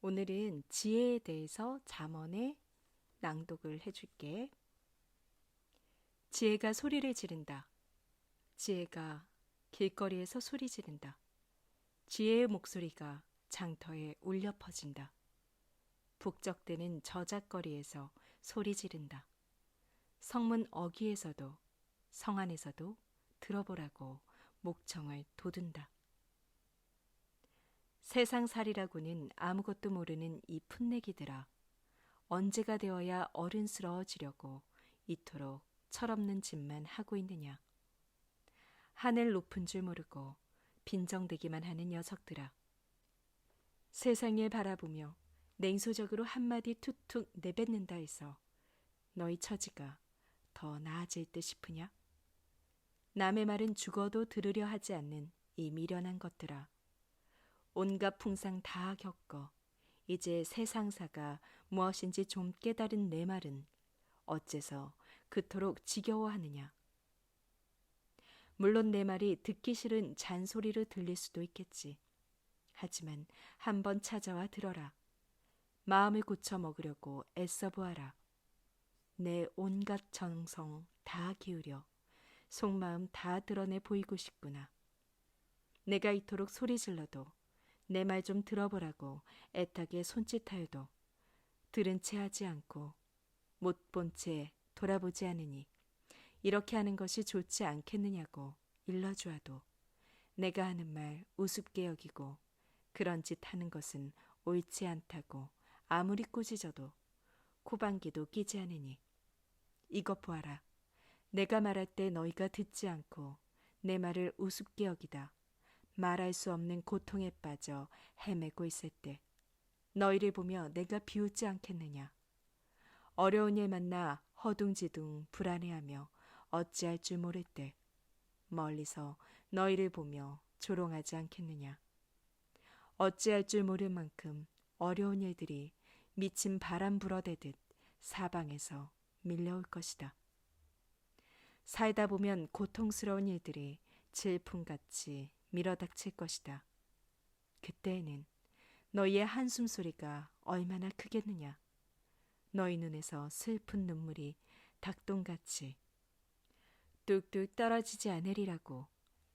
오늘은 지혜에 대해서 잠언에 낭독을 해줄게. 지혜가 소리를 지른다. 지혜가 길거리에서 소리 지른다. 지혜의 목소리가 장터에 울려 퍼진다. 북적대는 저잣거리에서 소리 지른다. 성문 어귀에서도 성 안에서도 들어보라고 목청을 돋운다. 세상살이라고는 아무것도 모르는 이 풋내기들아, 언제가 되어야 어른스러워지려고 이토록 철없는 짓만 하고 있느냐. 하늘 높은 줄 모르고 빈정대기만 하는 녀석들아, 세상을 바라보며 냉소적으로 한마디 툭툭 내뱉는다 해서 너희 처지가 더 나아질 듯 싶으냐? 남의 말은 죽어도 들으려 하지 않는 이 미련한 것들아, 온갖 풍상 다 겪어 이제 세상사가 무엇인지 좀 깨달은 내 말은 어째서 그토록 지겨워하느냐. 물론 내 말이 듣기 싫은 잔소리로 들릴 수도 있겠지. 하지만 한번 찾아와 들어라. 마음을 고쳐 먹으려고 애써 보아라. 내 온갖 정성 다 기울여 속마음 다 드러내 보이고 싶구나. 내가 이토록 소리 질러도 내 말 좀 들어보라고 애타게 손짓하여도 들은 채 하지 않고 못 본 채 돌아보지 않으니 이렇게 하는 것이 좋지 않겠느냐고 일러주어도 내가 하는 말 우습게 여기고 그런 짓 하는 것은 옳지 않다고 아무리 꾸짖어도 코방귀도 끼지 않으니 이것 보아라. 내가 말할 때 너희가 듣지 않고 내 말을 우습게 여기다 말할 수 없는 고통에 빠져 헤매고 있을 때 너희를 보며 내가 비웃지 않겠느냐. 어려운 일 만나 허둥지둥 불안해하며 어찌할 줄 모를 때 멀리서 너희를 보며 조롱하지 않겠느냐. 어찌할 줄 모를 만큼 어려운 일들이 미친 바람 불어대듯 사방에서 밀려올 것이다. 살다 보면 고통스러운 일들이 질풍같이 밀어닥칠 것이다. 그때에는 너희의 한숨 소리가 얼마나 크겠느냐. 너희 눈에서 슬픈 눈물이 닭똥같이 뚝뚝 떨어지지 않으리라고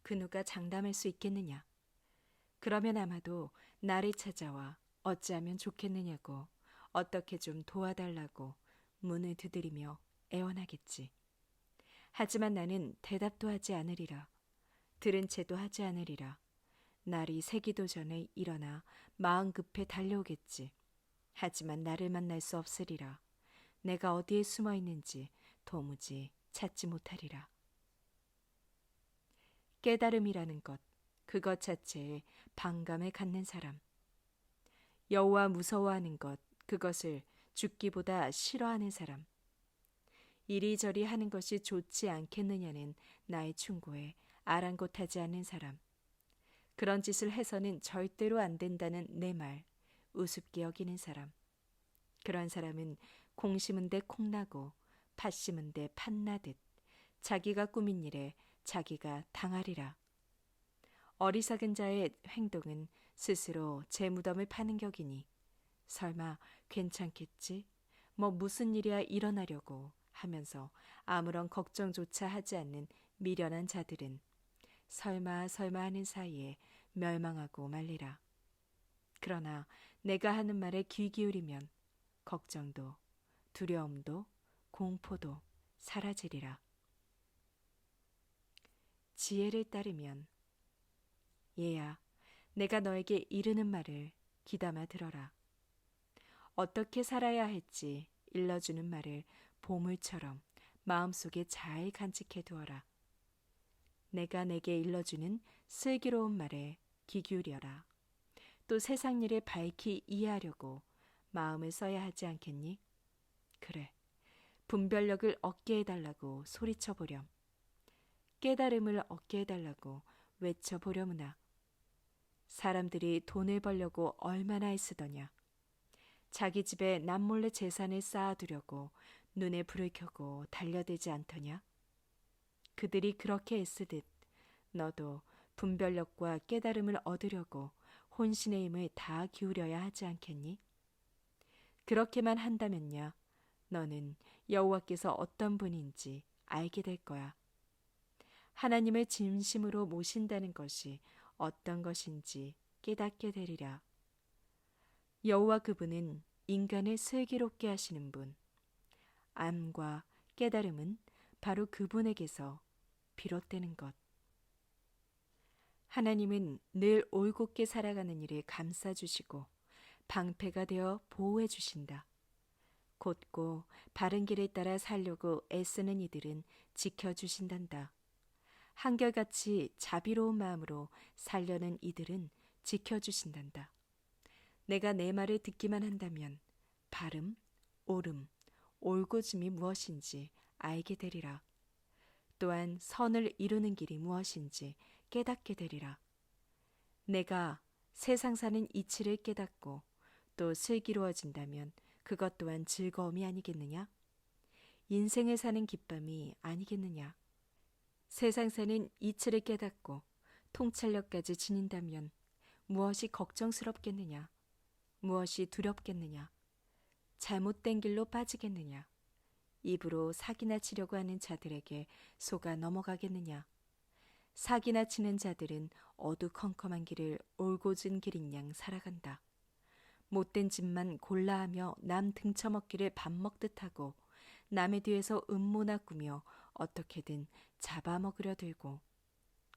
그 누가 장담할 수 있겠느냐. 그러면 아마도 나를 찾아와 어찌하면 좋겠느냐고 어떻게 좀 도와달라고 문을 두드리며 애원하겠지. 하지만 나는 대답도 하지 않으리라. 들은 채도 하지 않으리라. 날이 새기도 전에 일어나 마음 급해 달려오겠지. 하지만 나를 만날 수 없으리라. 내가 어디에 숨어 있는지 도무지 찾지 못하리라. 깨달음이라는 것, 그것 자체에 반감을 갖는 사람. 여호와 무서워하는 것, 그것을 죽기보다 싫어하는 사람. 이리저리 하는 것이 좋지 않겠느냐는 나의 충고에 아랑곳하지 않는 사람. 그런 짓을 해서는 절대로 안 된다는 내 말 우습게 여기는 사람. 그런 사람은 공 심은 데 콩나고 팥 심은 데 팥나듯 자기가 꾸민 일에 자기가 당하리라. 어리석은 자의 행동은 스스로 제 무덤을 파는 격이니 설마 괜찮겠지? 뭐 무슨 일이야 일어나려고 하면서 아무런 걱정조차 하지 않는 미련한 자들은 설마 하는 사이에 멸망하고 말리라. 그러나 내가 하는 말에 귀 기울이면 걱정도 두려움도 공포도 사라지리라. 지혜를 따르면 얘야, 내가 너에게 이르는 말을 귀담아 들어라. 어떻게 살아야 할지 일러주는 말을 보물처럼 마음속에 잘 간직해 두어라. 내가 내게 일러주는 슬기로운 말에 귀 기울여라. 또 세상 일을 밝히 이해하려고 마음을 써야 하지 않겠니? 그래, 분별력을 얻게 해달라고 소리쳐보렴. 깨달음을 얻게 해달라고 외쳐보려무나. 사람들이 돈을 벌려고 얼마나 애쓰더냐. 자기 집에 남몰래 재산을 쌓아두려고 눈에 불을 켜고 달려들지 않더냐. 그들이 그렇게 애쓰듯 너도 분별력과 깨달음을 얻으려고 혼신의 힘을 다 기울여야 하지 않겠니? 그렇게만 한다면야 너는 여호와께서 어떤 분인지 알게 될 거야. 하나님을 진심으로 모신다는 것이 어떤 것인지 깨닫게 되리라. 여호와 그분은 인간을 슬기롭게 하시는 분. 암과 깨달음은 바로 그분에게서 비롯되는 것. 하나님은 늘 올곧게 살아가는 일을 감싸주시고 방패가 되어 보호해 주신다. 곧고 바른 길을 따라 살려고 애쓰는 이들은 지켜주신단다. 한결같이 자비로운 마음으로 살려는 이들은 지켜주신단다. 내가 내 말을 듣기만 한다면 바름, 옳음, 올곧음이 무엇인지 알게 되리라. 또한 선을 이루는 길이 무엇인지 깨닫게 되리라. 내가 세상 사는 이치를 깨닫고 또 슬기로워진다면 그것 또한 즐거움이 아니겠느냐? 인생을 사는 기쁨이 아니겠느냐? 세상 사는 이치를 깨닫고 통찰력까지 지닌다면 무엇이 걱정스럽겠느냐? 무엇이 두렵겠느냐? 잘못된 길로 빠지겠느냐? 입으로 사기나 치려고 하는 자들에게 속아 넘어가겠느냐? 사기나 치는 자들은 어두컴컴한 길을 올곧은 길인 양 살아간다. 못된 짓만 골라하며 남 등쳐먹기를 밥 먹듯 하고 남의 뒤에서 음모나 꾸며 어떻게든 잡아먹으려 들고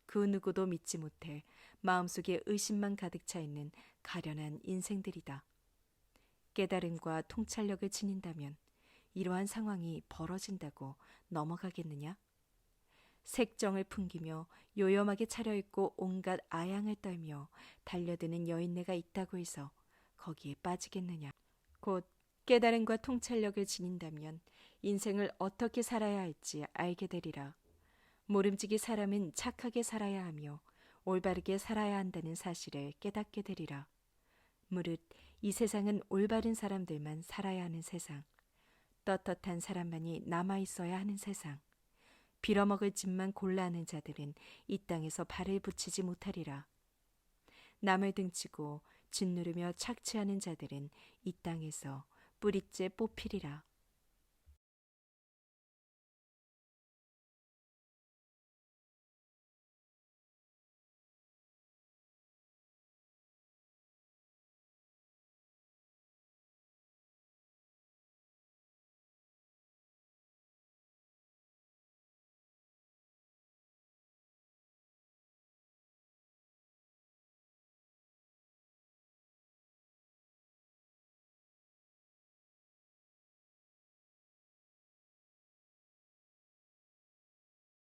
그 누구도 믿지 못해 마음속에 의심만 가득 차 있는 가련한 인생들이다. 깨달음과 통찰력을 지닌다면 이러한 상황이 벌어진다고 넘어가겠느냐? 색정을 풍기며 요염하게 차려입고 온갖 아양을 떨며 달려드는 여인네가 있다고 해서 거기에 빠지겠느냐? 곧 깨달음과 통찰력을 지닌다면 인생을 어떻게 살아야 할지 알게 되리라. 모름지기 사람은 착하게 살아야 하며 올바르게 살아야 한다는 사실을 깨닫게 되리라. 무릇 이 세상은 올바른 사람들만 살아야 하는 세상, 떳떳한 사람만이 남아있어야 하는 세상, 빌어먹을 짓만 골라하는 자들은 이 땅에서 발을 붙이지 못하리라. 남을 등치고 짓누르며 착취하는 자들은 이 땅에서 뿌리째 뽑히리라.